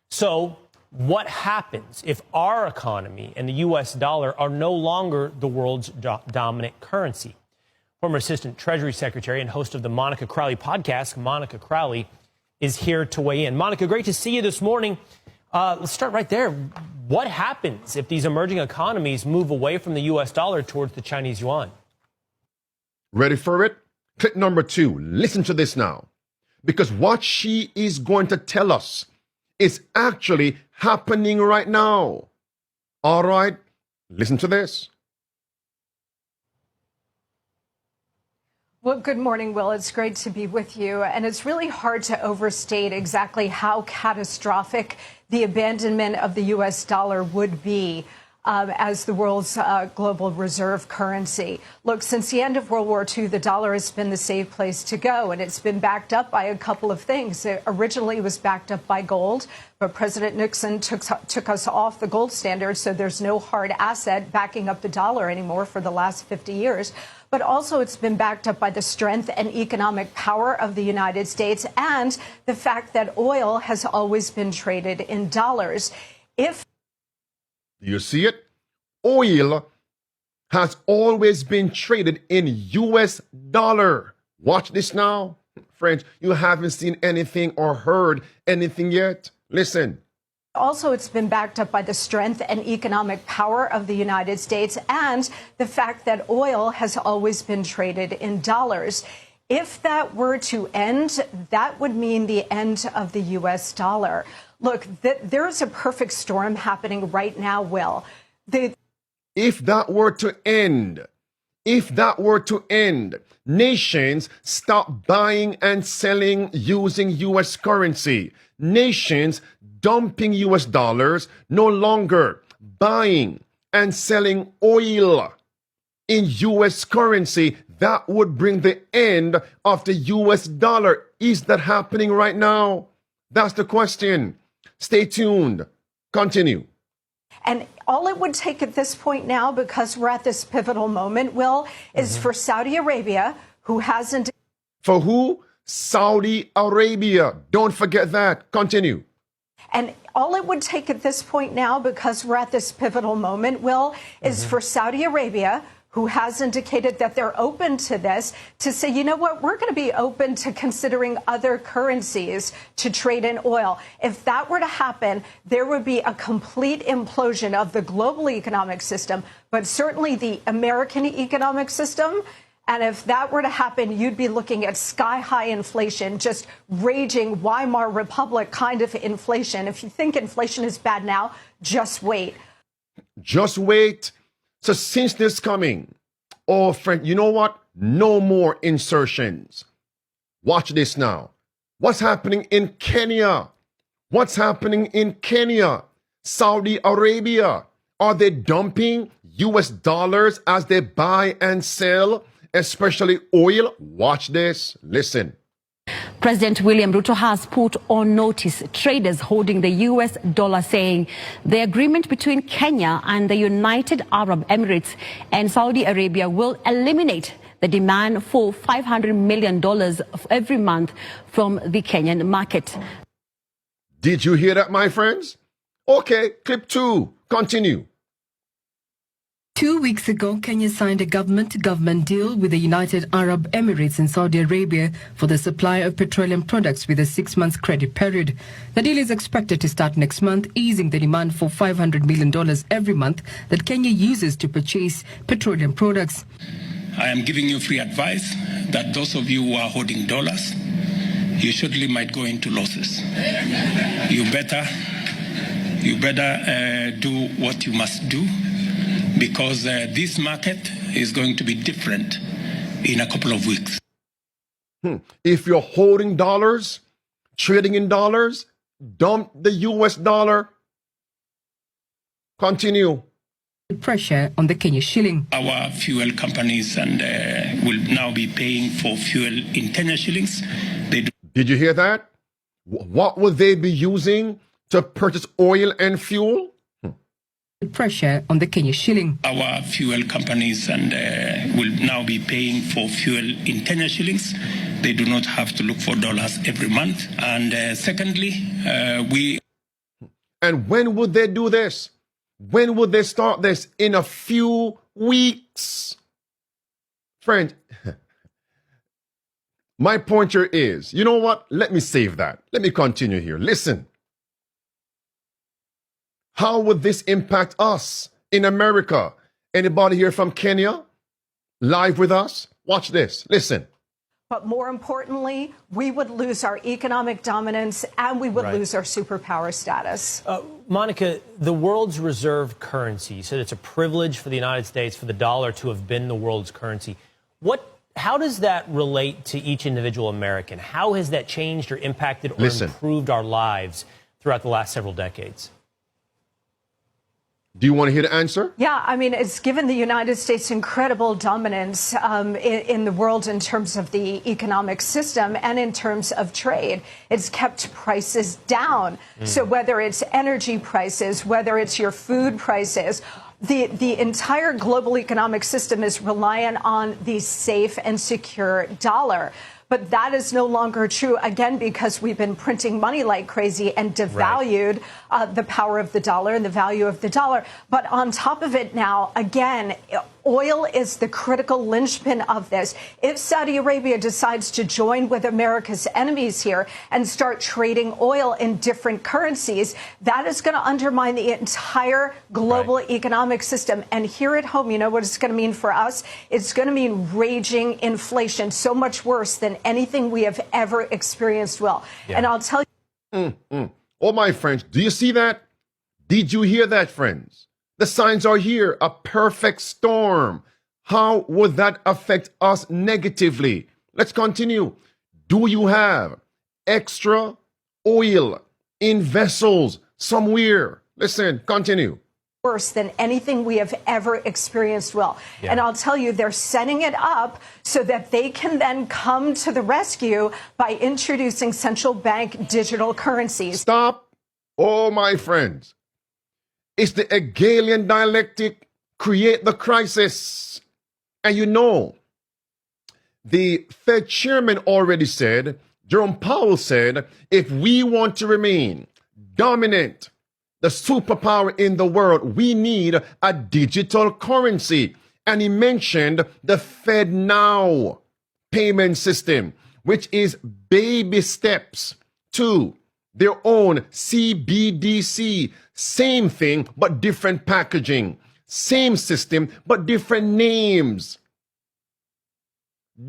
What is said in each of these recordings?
So what happens if our economy and the U.S. dollar are no longer the world's dominant currency? Former Assistant Treasury Secretary and host of the Monica Crowley podcast, Monica Crowley, is here to weigh in. Monica, great to see you this morning. Let's start right there. What happens if these emerging economies move away from the U.S. dollar towards the Chinese yuan? Ready for it? Clip number 2. Listen to this now. Because what she is going to tell us is actually happening right now. All right? Listen to this. Well, good morning, Will. It's great to be with you. And it's really hard to overstate exactly how catastrophic the abandonment of the U.S. dollar would be as the world's global reserve currency. Look, since the end of World War II, the dollar has been the safe place to go, and it's been backed up by a couple of things. It originally was backed up by gold, but President Nixon took us off the gold standard, so there's no hard asset backing up the dollar anymore for the last 50 years. But also it's been backed up by the strength and economic power of the United States and the fact that oil has always been traded in dollars. You see it? Oil has always been traded in U.S. dollar. Watch this now. Friends, you haven't seen anything or heard anything yet. Listen. Also, it's been backed up by the strength and economic power of the United States and the fact that oil has always been traded in dollars. If that were to end, that would mean the end of the U.S. dollar. Look, there is a perfect storm happening right now, Will. If that were to end, nations stop buying and selling using U.S. currency. Nations dumping U.S. dollars, no longer buying and selling oil in U.S. currency. That would bring the end of the U.S. dollar. Is that happening right now? That's the question. Stay tuned. Continue. And all it would take at this point now, because we're at this pivotal moment, Will, is for Saudi Arabia, who hasn't... For who? Saudi Arabia. Don't forget that. Continue. And all it would take at this point now, because we're at this pivotal moment, Will, is for Saudi Arabia, who has indicated that they're open to this, to say, you know what, we're going to be open to considering other currencies to trade in oil. If that were to happen, there would be a complete implosion of the global economic system, but certainly the American economic system. And if that were to happen, you'd be looking at sky-high inflation, just raging Weimar Republic kind of inflation. If you think inflation is bad now, just wait. Just wait. So since this coming, oh, friend, you know what? No more insertions. Watch this now. What's happening in Kenya? What's happening in Kenya? Saudi Arabia. Are they dumping U.S. dollars as they buy and sell, especially oil? Watch this. Listen. President William Ruto has put on notice traders holding the U.S. dollar, saying the agreement between Kenya and the United Arab Emirates and Saudi Arabia will eliminate the demand for $500 million every month from the Kenyan market. Did you hear that, my friends? Okay, clip 2. Continue. 2 weeks ago, Kenya signed a government-to-government deal with the United Arab Emirates and Saudi Arabia for the supply of petroleum products with a 6-month credit period. The deal is expected to start next month, easing the demand for $500 million every month that Kenya uses to purchase petroleum products. I am giving you free advice that those of you who are holding dollars, you surely might go into losses. You better do what you must do, because this market is going to be different in a couple of weeks. If you're holding dollars, trading in dollars, dump the U.S. dollar. Continue. Pressure on the Kenya shilling. Our fuel companies will now be paying for fuel in Kenya shillings. Did you hear that? What will they be using to purchase oil and fuel? pressure on the Kenya shilling. Our fuel companies will now be paying for fuel in Kenya shillings. They do not have to look for dollars every month. And secondly, And when would they do this? When would they start this? In a few weeks. Friend, my point here is, you know what? Let me save that. Let me continue here. Listen. How would this impact us in America? Anybody here from Kenya? Live with us? Watch this. Listen. But more importantly, we would lose our economic dominance and we would lose our superpower status. Monica, the world's reserve currency said it's a privilege for the United States for the dollar to have been the world's currency. How does that relate to each individual American? How has that changed or impacted or improved our lives throughout the last several decades? Do you want to hear the answer? Yeah, I mean, it's given the United States incredible dominance in the world in terms of the economic system and in terms of trade. It's kept prices down. So whether it's energy prices, whether it's your food prices, the entire global economic system is reliant on the safe and secure dollar. But that is no longer true, again, because we've been printing money like crazy and devalued the power of the dollar and the value of the dollar. But on top of it now, again, oil is the critical linchpin of this. If Saudi Arabia decides to join with America's enemies here and start trading oil in different currencies, that is going to undermine the entire global economic system. And here at home, you know what it's going to mean for us? It's going to mean raging inflation, so much worse than anything we have ever experienced, Will. And I'll tell you. Oh, my friends, do you see that? Did you hear that, friends? The signs are here, a perfect storm. How would that affect us negatively? Let's continue. Do you have extra oil in vessels somewhere? Listen, continue. Worse than anything we have ever experienced, Will. And I'll tell you, they're setting it up so that they can then come to the rescue by introducing central bank digital currencies. Stop. Oh, my friends. It's the Hegelian dialectic, create the crisis. And you know, the Fed chairman already said, Jerome Powell said, if we want to remain dominant, the superpower in the world, we need a digital currency. And he mentioned the Fed Now payment system, which is baby steps to their own CBDC. Same thing, but different packaging. Same system, but different names.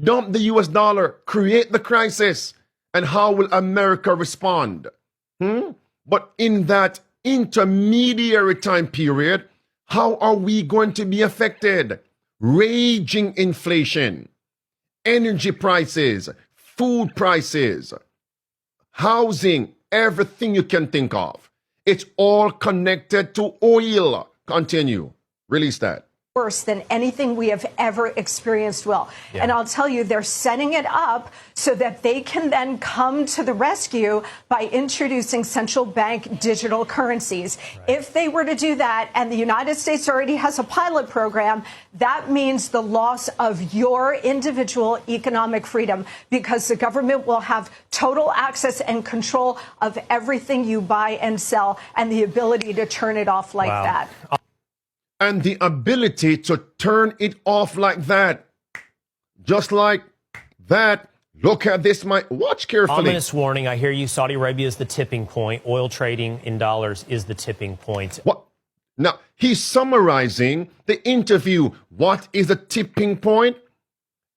Dump the US dollar, create the crisis. And how will America respond? But in that intermediary time period, how are we going to be affected? Raging inflation, energy prices, food prices, housing, everything you can think of. It's all connected to oil. Continue. Release that. Worse than anything we have ever experienced, Will. And I'll tell you, they're setting it up so that they can then come to the rescue by introducing central bank digital currencies. If they were to do that, and the United States already has a pilot program, that means the loss of your individual economic freedom, because the government will have total access and control of everything you buy and sell, and the ability to turn it off like that. And the ability to turn it off like that. Just like that. Look at this. Watch carefully. Ominous warning. I hear you. Saudi Arabia is the tipping point. Oil trading in dollars is the tipping point. What? Now, he's summarizing the interview. What is the tipping point?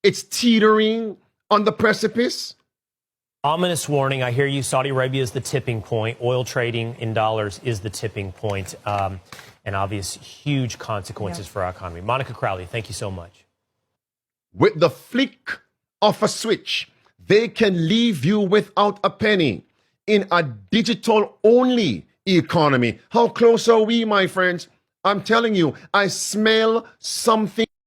It's teetering on the precipice. Ominous warning. I hear you. Saudi Arabia is the tipping point. Oil trading in dollars is the tipping point. And obvious huge consequences for our economy. Monica Crowley, thank you so much. With the flick of a switch, they can leave you without a penny in a digital-only economy. How close are we, my friends? I'm telling you, I smell something